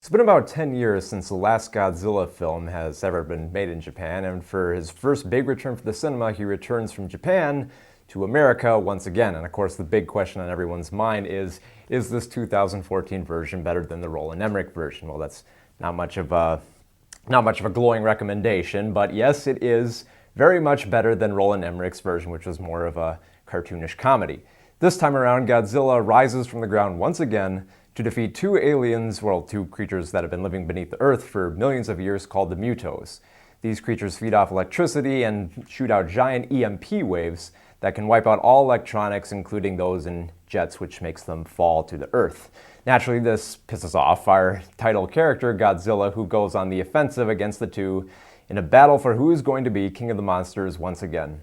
It's been about 10 years since the last Godzilla film has ever been made in Japan, and for his first big return for the cinema, he returns from Japan to America once again. And of course, the big question on everyone's mind is this 2014 version better than the Roland Emmerich version? Well, that's not much of a glowing recommendation, but yes, it is very much better than Roland Emmerich's version, which was more of a cartoonish comedy. This time around, Godzilla rises from the ground once again to defeat two aliens, well, two creatures that have been living beneath the earth for millions of years called the Mutos. These creatures feed off electricity and shoot out giant EMP waves that can wipe out all electronics, including those in jets, which makes them fall to the earth. Naturally, this pisses off our title character, Godzilla, who goes on the offensive against the two in a battle for who is going to be king of the monsters once again.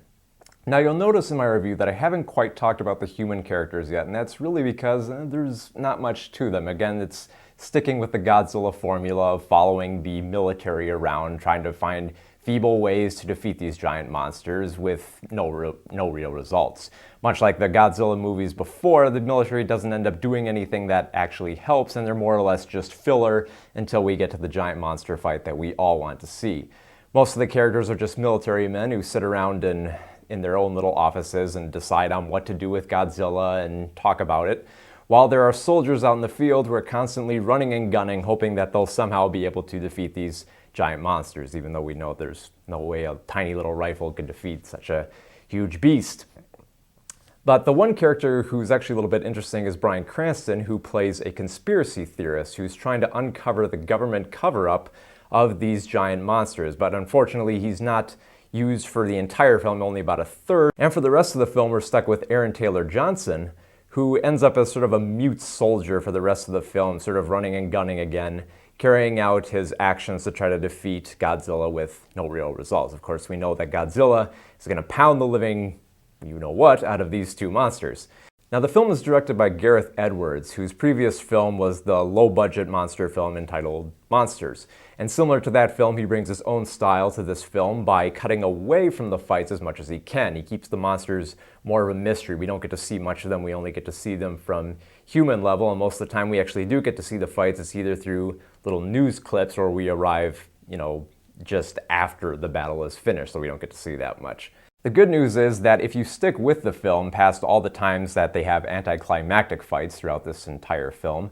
Now, you'll notice in my review that I haven't quite talked about the human characters yet, and that's really because there's not much to them. Again, it's sticking with the Godzilla formula of following the military around, trying to find feeble ways to defeat these giant monsters with no real results. Much like the Godzilla movies before, the military doesn't end up doing anything that actually helps, and they're more or less just filler until we get to the giant monster fight that we all want to see. Most of the characters are just military men who sit around in their own little offices and decide on what to do with Godzilla and talk about it, while there are soldiers out in the field who are constantly running and gunning, hoping that they'll somehow be able to defeat these giant monsters, even though we know there's no way a tiny little rifle could defeat such a huge beast. But the one character who's actually a little bit interesting is Bryan Cranston, who plays a conspiracy theorist who's trying to uncover the government cover-up of these giant monsters. But unfortunately, he's not used for the entire film, only about a third. And for the rest of the film, we're stuck with Aaron Taylor Johnson, who ends up as sort of a mute soldier for the rest of the film, sort of running and gunning again, carrying out his actions to try to defeat Godzilla with no real results. Of course, we know that Godzilla is going to pound the living you-know-what out of these two monsters. Now, the film is directed by Gareth Edwards, whose previous film was the low-budget monster film entitled Monsters. And similar to that film, he brings his own style to this film by cutting away from the fights as much as he can. He keeps the monsters more of a mystery. We don't get to see much of them. We only get to see them from human level, and most of the time we actually do get to see the fights. It's either through little news clips or we arrive, just after the battle is finished, so we don't get to see that much. The good news is that if you stick with the film past all the times that they have anticlimactic fights throughout this entire film,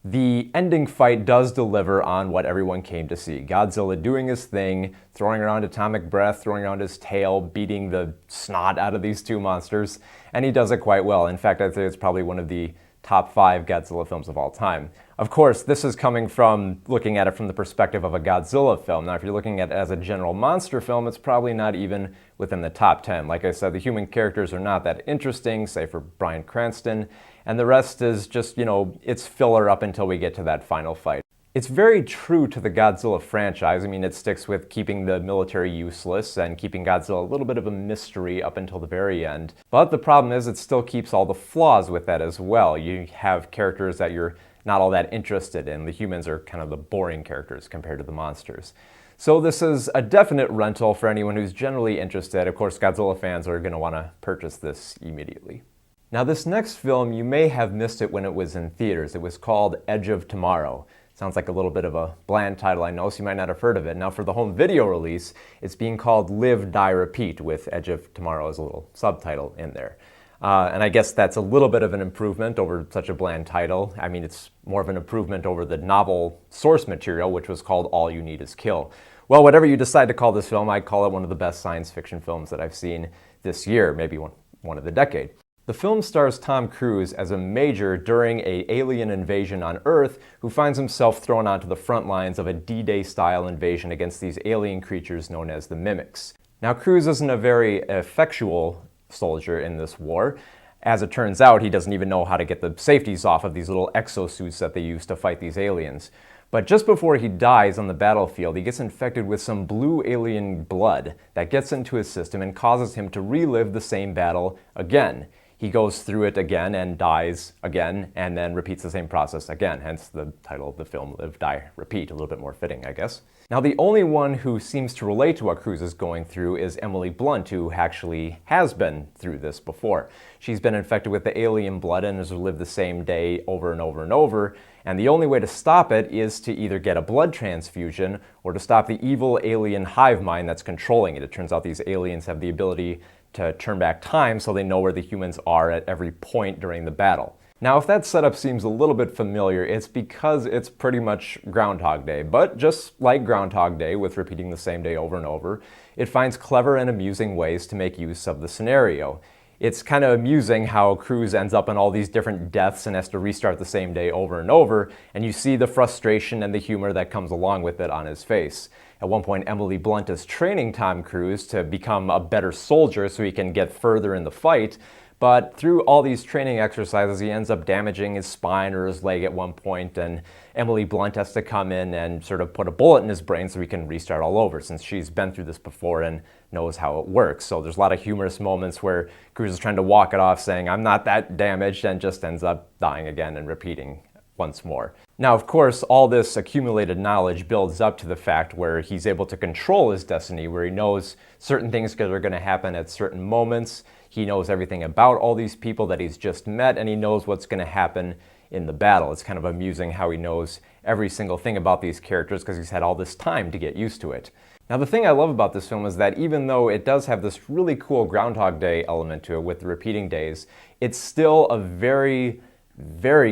the ending fight does deliver on what everyone came to see. Godzilla doing his thing, throwing around atomic breath, throwing around his tail, beating the snot out of these two monsters, and he does it quite well. In fact, I'd say it's probably one of the top 5 Godzilla films of all time. Of course, this is coming from looking at it from the perspective of a Godzilla film. Now, if you're looking at it as a general monster film, it's probably not even within the top 10. Like I said, the human characters are not that interesting, say for Bryan Cranston, and the rest is just, it's filler up until we get to that final fight. It's very true to the Godzilla franchise. I mean, it sticks with keeping the military useless and keeping Godzilla a little bit of a mystery up until the very end. But the problem is it still keeps all the flaws with that as well. You have characters that you're not all that interested in. The humans are kind of the boring characters compared to the monsters. So this is a definite rental for anyone who's generally interested. Of course, Godzilla fans are going to want to purchase this immediately. Now, this next film, you may have missed it when it was in theaters. It was called Edge of Tomorrow. Sounds like a little bit of a bland title, I know, so you might not have heard of it. Now, for the home video release, it's being called Live, Die, Repeat, with Edge of Tomorrow as a little subtitle in there. And I guess that's a little bit of an improvement over such a bland title. I mean, it's more of an improvement over the novel source material, which was called All You Need Is Kill. Well, whatever you decide to call this film, I'd call it one of the best science fiction films that I've seen this year, maybe one of the decade. The film stars Tom Cruise as a major during an alien invasion on Earth who finds himself thrown onto the front lines of a D-Day style invasion against these alien creatures known as the Mimics. Now, Cruise isn't a very effectual soldier in this war. As it turns out, he doesn't even know how to get the safeties off of these little exosuits that they use to fight these aliens. But just before he dies on the battlefield, he gets infected with some blue alien blood that gets into his system and causes him to relive the same battle again. he goes through it again and dies again, and then repeats the same process again, hence the title of the film, Live, Die, Repeat, a little bit more fitting, I guess. Now, the only one who seems to relate to what Cruz is going through is Emily Blunt, who actually has been through this before. She's been infected with the alien blood and has lived the same day over and over and over, and the only way to stop it is to either get a blood transfusion or to stop the evil alien hive mind that's controlling it. It turns out these aliens have the ability to turn back time so they know where the humans are at every point during the battle. Now, if that setup seems a little bit familiar, it's because it's pretty much Groundhog Day. But just like Groundhog Day, with repeating the same day over and over, it finds clever and amusing ways to make use of the scenario. It's kind of amusing how Cruz ends up in all these different deaths and has to restart the same day over and over, and you see the frustration and the humor that comes along with it on his face. At one point, Emily Blunt is training Tom Cruise to become a better soldier so he can get further in the fight, but through all these training exercises, he ends up damaging his spine or his leg at one point, and Emily Blunt has to come in and sort of put a bullet in his brain so he can restart all over, since she's been through this before and knows how it works. So there's a lot of humorous moments where Cruise is trying to walk it off saying, "I'm not that damaged," and just ends up dying again and repeating once more. Now, of course, all this accumulated knowledge builds up to the fact where he's able to control his destiny, where he knows certain things are going to happen at certain moments. He knows everything about all these people that he's just met, and he knows what's going to happen in the battle. It's kind of amusing how he knows every single thing about these characters because he's had all this time to get used to it. Now, the thing I love about this film is that even though it does have this really cool Groundhog Day element to it with the repeating days, it's still a very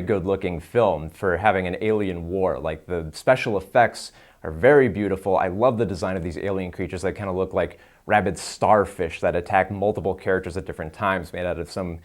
good looking film for having an alien war. Like, the special effects are very beautiful. I love the design of these alien creatures that kind of look like rabid starfish that attack multiple characters at different times, made out of some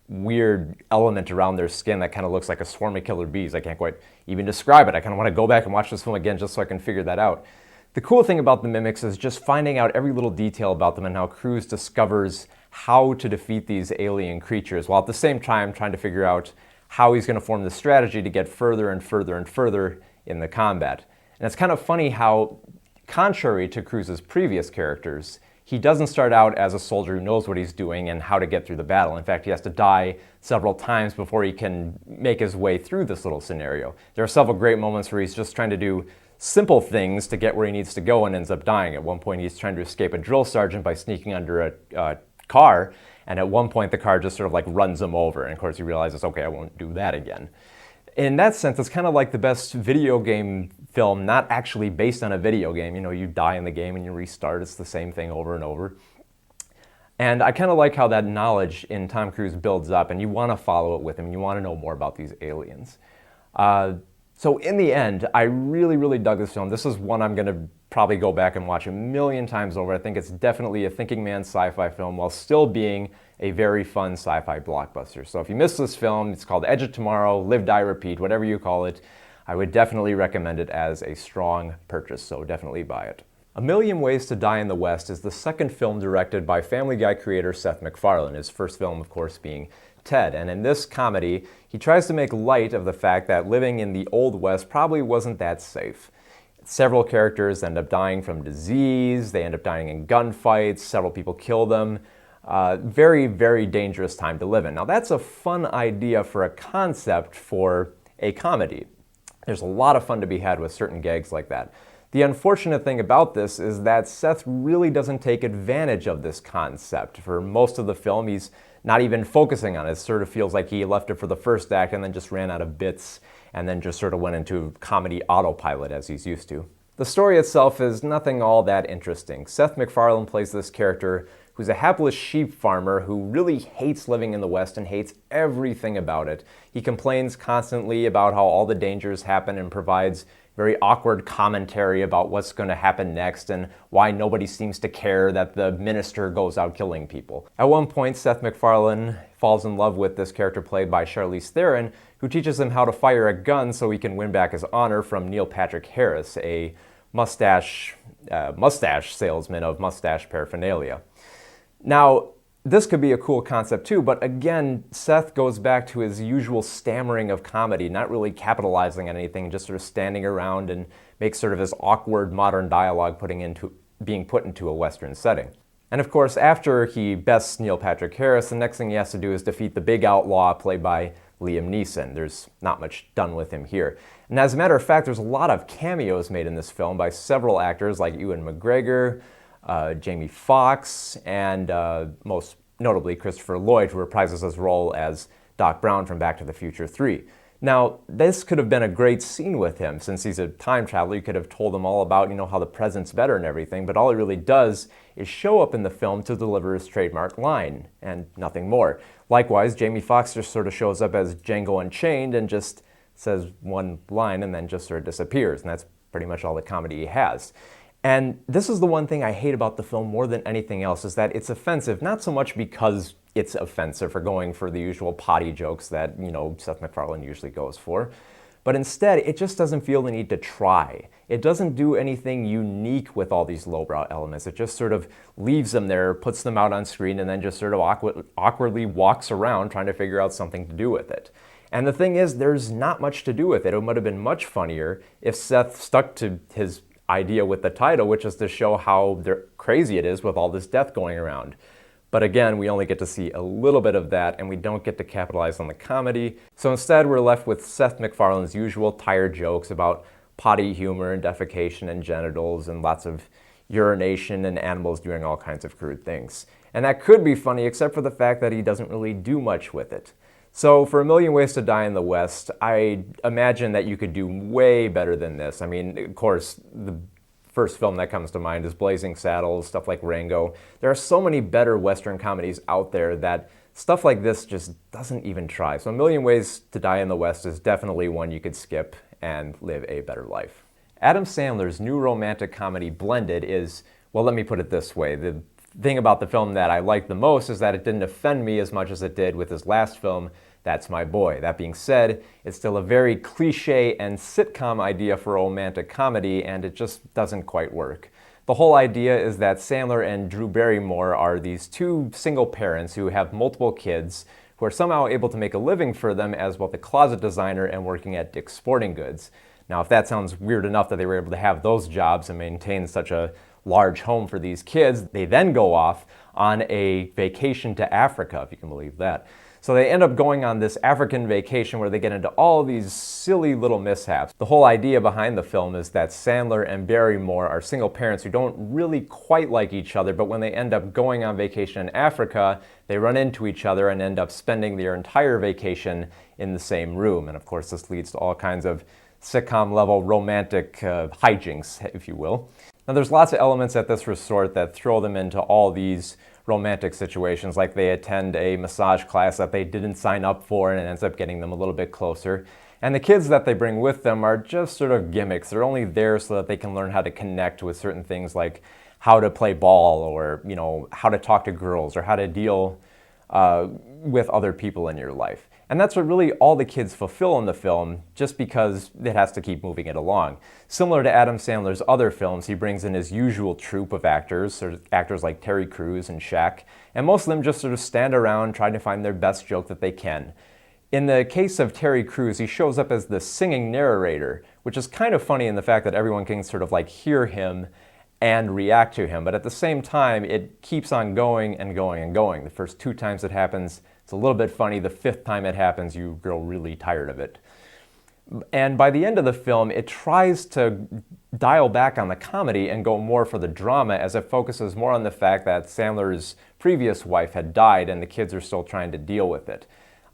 weird element around their skin that kind of looks like a swarm of killer bees. I can't quite even describe it. I kind of want to go back and watch this film again just so I can figure that out. The cool thing about the mimics is just finding out every little detail about them and how Cruise discovers how to defeat these alien creatures, while at the same time trying to figure out how he's going to form the strategy to get further and further and further in the combat. And it's kind of funny how, contrary to Cruise's previous characters, he doesn't start out as a soldier who knows what he's doing and how to get through the battle. In fact, he has to die several times before he can make his way through this little scenario. There are several great moments where he's just trying to do simple things to get where he needs to go and ends up dying. At one point, he's trying to escape a drill sergeant by sneaking under a car, and at one point the car just sort of like runs him over, and of course he realizes, okay, I won't do that again. In that sense, it's kind of like the best video game film, not actually based on a video game. You know, you die in the game and you restart. It's the same thing over and over. And I kind of like how that knowledge in Tom Cruise builds up, and you want to follow it with him. You want to know more about these aliens. So in the end, I really dug this film. This is one I'm going to probably go back and watch a million times over. I think it's definitely a thinking man's sci-fi film while still being a very fun sci-fi blockbuster. So if you missed this film, it's called Edge of Tomorrow, Live, Die, Repeat, whatever you call it. I would definitely recommend it as a strong purchase, so definitely buy it. A Million Ways to Die in the West is the second film directed by Family Guy creator Seth MacFarlane, his first film, of course, being Ted. And in this comedy, he tries to make light of the fact that living in the Old West probably wasn't that safe. Several characters end up dying from disease, they end up dying in gunfights, several people kill them. Very dangerous time to live in. Now, that's a fun idea for a concept for a comedy. There's a lot of fun to be had with certain gags like that. The unfortunate thing about this is that Seth really doesn't take advantage of this concept. For most of the film, he's not even focusing on it. It sort of feels like he left it for the first act and then just ran out of bits and then just sort of went into comedy autopilot as he's used to. The story itself is nothing all that interesting. Seth MacFarlane plays this character who's a hapless sheep farmer who really hates living in the West and hates everything about it. He complains constantly about how all the dangers happen and provides very awkward commentary about what's going to happen next and why nobody seems to care that the minister goes out killing people. At one point, Seth MacFarlane falls in love with this character played by Charlize Theron, who teaches him how to fire a gun so he can win back his honor from Neil Patrick Harris, a mustache salesman of mustache paraphernalia. Now, this could be a cool concept too, but again, Seth goes back to his usual stammering of comedy, not really capitalizing on anything, just sort of standing around and makes sort of this awkward modern dialogue being put into a Western setting. And of course, after he bests Neil Patrick Harris, the next thing he has to do is defeat the big outlaw played by Liam Neeson. There's not much done with him here. And as a matter of fact, there's a lot of cameos made in this film by several actors like Ewan McGregor, Jamie Foxx, and most notably Christopher Lloyd, who reprises his role as Doc Brown from Back to the Future 3. Now, this could have been a great scene with him. Since he's a time traveler, you could have told him all about, how the present's better and everything, but all he really does is show up in the film to deliver his trademark line, and nothing more. Likewise, Jamie Foxx just sort of shows up as Django Unchained and just says one line and then just sort of disappears, and that's pretty much all the comedy he has. And this is the one thing I hate about the film more than anything else, is that it's offensive, not so much because it's offensive for going for the usual potty jokes that, Seth MacFarlane usually goes for, but instead it just doesn't feel the need to try. It doesn't do anything unique with all these lowbrow elements. It just sort of leaves them there, puts them out on screen, and then just sort of awkwardly walks around trying to figure out something to do with it. And the thing is, there's not much to do with it. It would have been much funnier if Seth stuck to his idea with the title, which is to show how crazy it is with all this death going around. But again, we only get to see a little bit of that, and we don't get to capitalize on the comedy. So instead, we're left with Seth MacFarlane's usual tired jokes about potty humor and defecation and genitals and lots of urination and animals doing all kinds of crude things. And that could be funny, except for the fact that he doesn't really do much with it. So for A Million Ways to Die in the West, I imagine that you could do way better than this. I mean, of course, the first film that comes to mind is Blazing Saddles, stuff like Rango. There are so many better Western comedies out there that stuff like this just doesn't even try. So A Million Ways to Die in the West is definitely one you could skip and live a better life. Adam Sandler's new romantic comedy Blended is, well, let me put it this way. The thing about the film that I like the most is that it didn't offend me as much as it did with his last film, That's My Boy. That being said, it's still a very cliche and sitcom idea for a romantic comedy, and it just doesn't quite work. The whole idea is that Sandler and Drew Barrymore are these two single parents who have multiple kids who are somehow able to make a living for them as both a closet designer and working at Dick's Sporting Goods. Now, if that sounds weird enough that they were able to have those jobs and maintain such a large home for these kids, they then go off on a vacation to Africa, if you can believe that. So they end up going on this African vacation where they get into all these silly little mishaps. The whole idea behind the film is that Sandler and Barrymore are single parents who don't really quite like each other, but when they end up going on vacation in Africa, they run into each other and end up spending their entire vacation in the same room. And of course, this leads to all kinds of sitcom-level romantic hijinks, if you will. Now, there's lots of elements at this resort that throw them into all these romantic situations, like they attend a massage class that they didn't sign up for and it ends up getting them a little bit closer. And the kids that they bring with them are just sort of gimmicks. They're only there so that they can learn how to connect with certain things like how to play ball or, how to talk to girls or how to deal with other people in your life. And that's what really all the kids fulfill in the film, just because it has to keep moving it along. Similar to Adam Sandler's other films, he brings in his usual troupe of actors, sort of actors like Terry Crews and Shaq, and most of them just sort of stand around trying to find their best joke that they can. In the case of Terry Crews, he shows up as the singing narrator, which is kind of funny in the fact that everyone can sort of like hear him and react to him, but at the same time, it keeps on going and going and going. The first 2 times it happens, it's a little bit funny. The 5th time it happens, you grow really tired of it. And by the end of the film, it tries to dial back on the comedy and go more for the drama, as it focuses more on the fact that Sandler's previous wife had died and the kids are still trying to deal with it.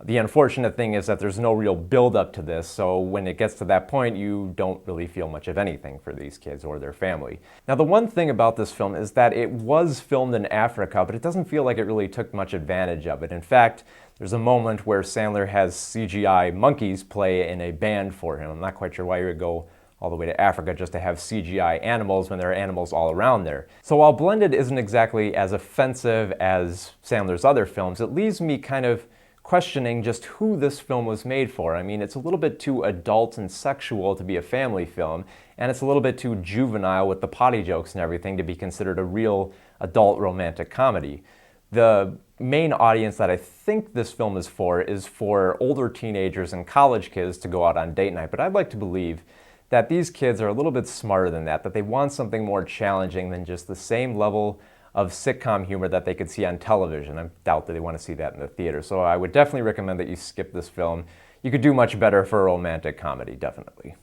The unfortunate thing is that there's no real build-up to this, so when it gets to that point, you don't really feel much of anything for these kids or their family. Now, the one thing about this film is that it was filmed in Africa, but it doesn't feel like it really took much advantage of it. In fact, there's a moment where Sandler has CGI monkeys play in a band for him. I'm not quite sure why you would go all the way to Africa just to have CGI animals when there are animals all around there. So while Blended isn't exactly as offensive as Sandler's other films, it leaves me kind of questioning just who this film was made for. I mean, it's a little bit too adult and sexual to be a family film, and it's a little bit too juvenile with the potty jokes and everything to be considered a real adult romantic comedy. The main audience that I think this film is for older teenagers and college kids to go out on date night, but I'd like to believe that these kids are a little bit smarter than that they want something more challenging than just the same level of sitcom humor that they could see on television. I doubt that they want to see that in the theater. So I would definitely recommend that you skip this film. You could do much better for a romantic comedy, definitely.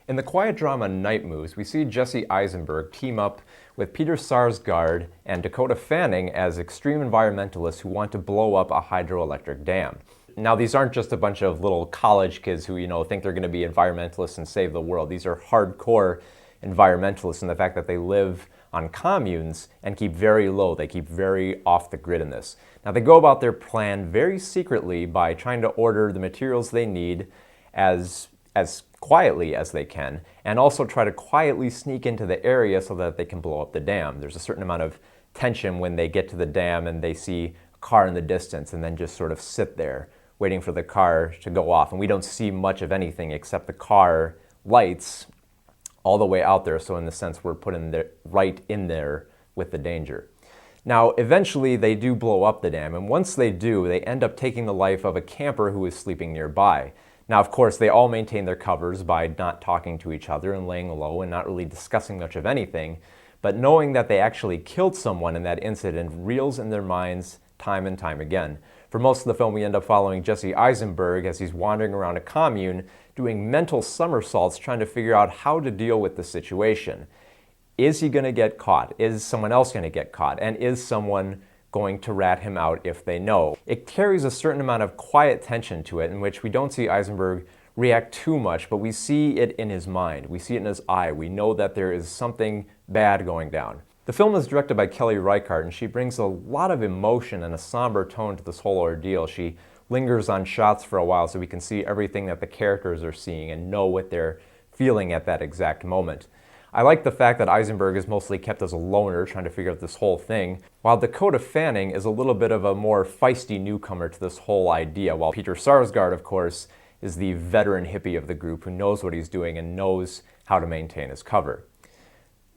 In the quiet drama Night Moves, we see Jesse Eisenberg team up with Peter Sarsgaard and Dakota Fanning as extreme environmentalists who want to blow up a hydroelectric dam. Now, these aren't just a bunch of little college kids who, think they're going to be environmentalists and save the world. These are hardcore environmentalists in the fact that they live on communes and keep very low. They keep very off the grid in this. Now, they go about their plan very secretly by trying to order the materials they need as quietly as they can, and also try to quietly sneak into the area so that they can blow up the dam. There's a certain amount of tension when they get to the dam and they see a car in the distance and then just sort of sit there waiting for the car to go off. And we don't see much of anything except the car lights all the way out there. So in the sense, we're put in there, right in there with the danger. Now, eventually they do blow up the dam. And once they do, they end up taking the life of a camper who is sleeping nearby. Now, of course, they all maintain their covers by not talking to each other and laying low and not really discussing much of anything, but knowing that they actually killed someone in that incident reels in their minds time and time again. For most of the film, we end up following Jesse Eisenberg as he's wandering around a commune doing mental somersaults trying to figure out how to deal with the situation. Is he going to get caught? Is someone else going to get caught? And is someone going to rat him out if they know? It carries a certain amount of quiet tension to it in which we don't see Eisenberg react too much, but we see it in his mind. We see it in his eye. We know that there is something bad going down. The film is directed by Kelly Reichardt, and she brings a lot of emotion and a somber tone to this whole ordeal. She lingers on shots for a while so we can see everything that the characters are seeing and know what they're feeling at that exact moment. I like the fact that Eisenberg is mostly kept as a loner trying to figure out this whole thing, while Dakota Fanning is a little bit of a more feisty newcomer to this whole idea, while Peter Sarsgaard, of course, is the veteran hippie of the group who knows what he's doing and knows how to maintain his cover.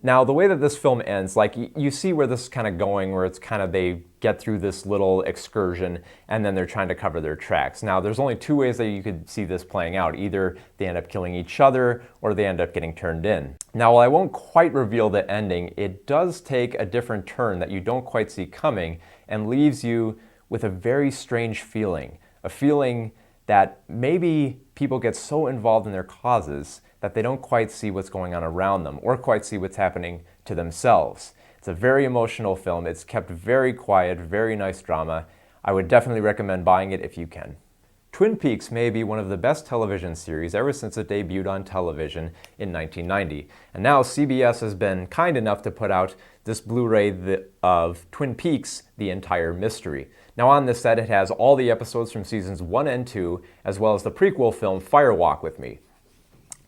Now, the way that this film ends, you see where this is kind of going, where it's kind of they get through this little excursion and then they're trying to cover their tracks. Now, there's only two ways that you could see this playing out. Either they end up killing each other or they end up getting turned in. Now, while I won't quite reveal the ending, it does take a different turn that you don't quite see coming and leaves you with a very strange feeling. A feeling that maybe people get so involved in their causes that they don't quite see what's going on around them or quite see what's happening to themselves. It's a very emotional film. It's kept very quiet, very nice drama. I would definitely recommend buying it if you can. Twin Peaks may be one of the best television series ever since it debuted on television in 1990. And now CBS has been kind enough to put out this Blu-ray of Twin Peaks: The Entire Mystery. Now on this set, it has all the episodes from seasons 1 and 2, as well as the prequel film Fire Walk with Me.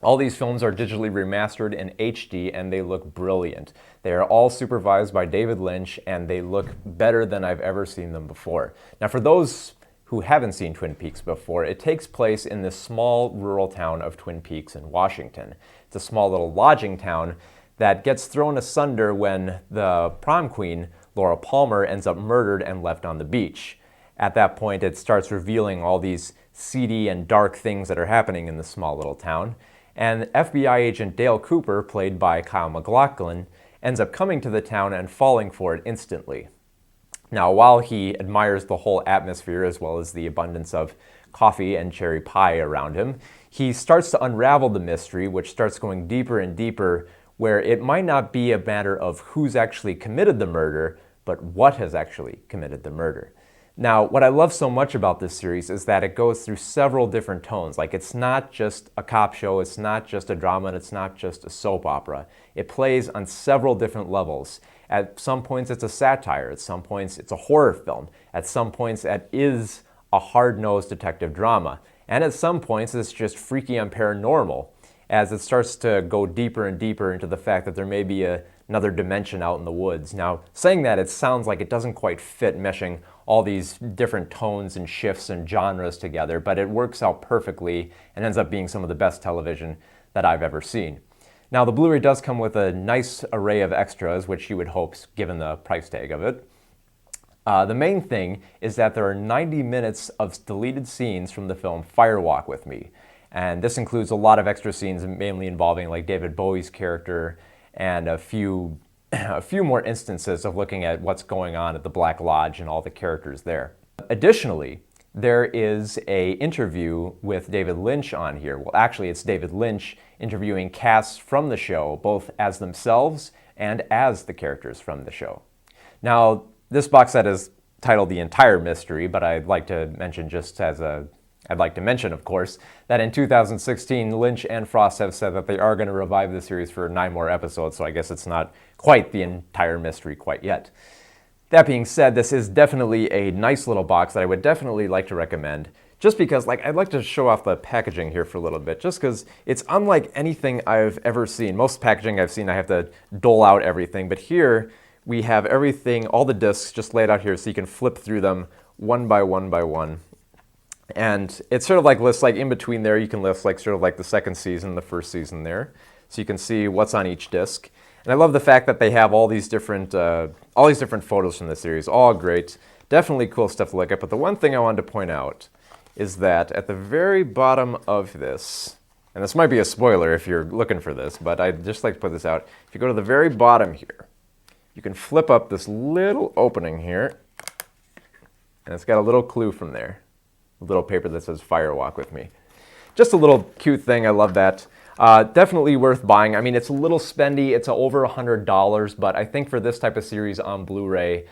All these films are digitally remastered in HD and they look brilliant. They are all supervised by David Lynch and they look better than I've ever seen them before. Now, for those who haven't seen Twin Peaks before, it takes place in this small rural town of Twin Peaks in Washington. It's a small little lodging town that gets thrown asunder when the prom queen, Laura Palmer, ends up murdered and left on the beach. At that point, it starts revealing all these seedy and dark things that are happening in this small little town. And FBI agent Dale Cooper, played by Kyle MacLachlan, ends up coming to the town and falling for it instantly. Now, while he admires the whole atmosphere as well as the abundance of coffee and cherry pie around him, he starts to unravel the mystery, which starts going deeper and deeper, where it might not be a matter of who's actually committed the murder, but what has actually committed the murder. Now, what I love so much about this series is that it goes through several different tones. It's not just a cop show, it's not just a drama, and it's not just a soap opera. It plays on several different levels. At some points it's a satire, at some points it's a horror film, at some points it is a hard-nosed detective drama, and at some points it's just freaky and paranormal, as it starts to go deeper and deeper into the fact that there may be another dimension out in the woods. Now, saying that, it sounds like it doesn't quite fit meshing all these different tones and shifts and genres together, but it works out perfectly and ends up being some of the best television that I've ever seen. Now, the Blu-ray does come with a nice array of extras, which you would hope given the price tag of it. The main thing is that there are 90 minutes of deleted scenes from the film Fire Walk with Me. And this includes a lot of extra scenes, mainly involving David Bowie's character and a few a few more instances of looking at what's going on at the Black Lodge and all the characters there. Additionally, there is an interview with David Lynch on here. Well, actually, it's David Lynch interviewing casts from the show, both as themselves and as the characters from the show. Now, this box set is titled The Entire Mystery, but I'd like to mention of course, that in 2016, Lynch and Frost have said that they are going to revive the series for 9 more episodes, so I guess it's not quite the entire mystery quite yet. That being said, this is definitely a nice little box that I would definitely like to recommend, just because, I'd like to show off the packaging here for a little bit, just because it's unlike anything I've ever seen. Most packaging I've seen, I have to dole out everything, but here we have everything, all the discs just laid out here so you can flip through them one by one by one. And it's sort of lists in between there, you can list the second season, the first season there, so you can see what's on each disc. And I love the fact that they have all these different photos from the series, all great, definitely cool stuff to look at. But the one thing I wanted to point out is that at the very bottom of this, and this might be a spoiler if you're looking for this, but I'd just like to put this out. If you go to the very bottom here, you can flip up this little opening here, and it's got a little clue from there. A little paper that says "Fire Walk with Me." Just a little cute thing. I love that. Definitely worth buying. I mean, it's a little spendy. It's over $100, but I think for this type of series on Blu-ray,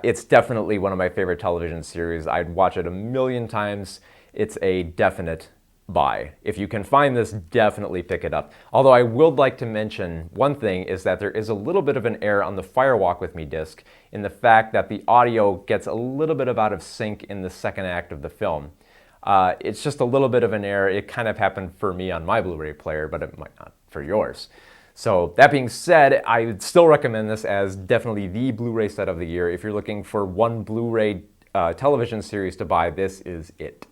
it's definitely one of my favorite television series. I'd watch it a million times. It's a definite buy. If you can find this, definitely pick it up. Although I would like to mention one thing is that there is a little bit of an error on the Fire Walk With Me disc in the fact that the audio gets a little bit out of sync in the second act of the film. It's just a little bit of an error. It kind of happened for me on my Blu-ray player, but it might not for yours. So that being said, I would still recommend this as definitely the Blu-ray set of the year. If you're looking for one Blu-ray television series to buy, this is it.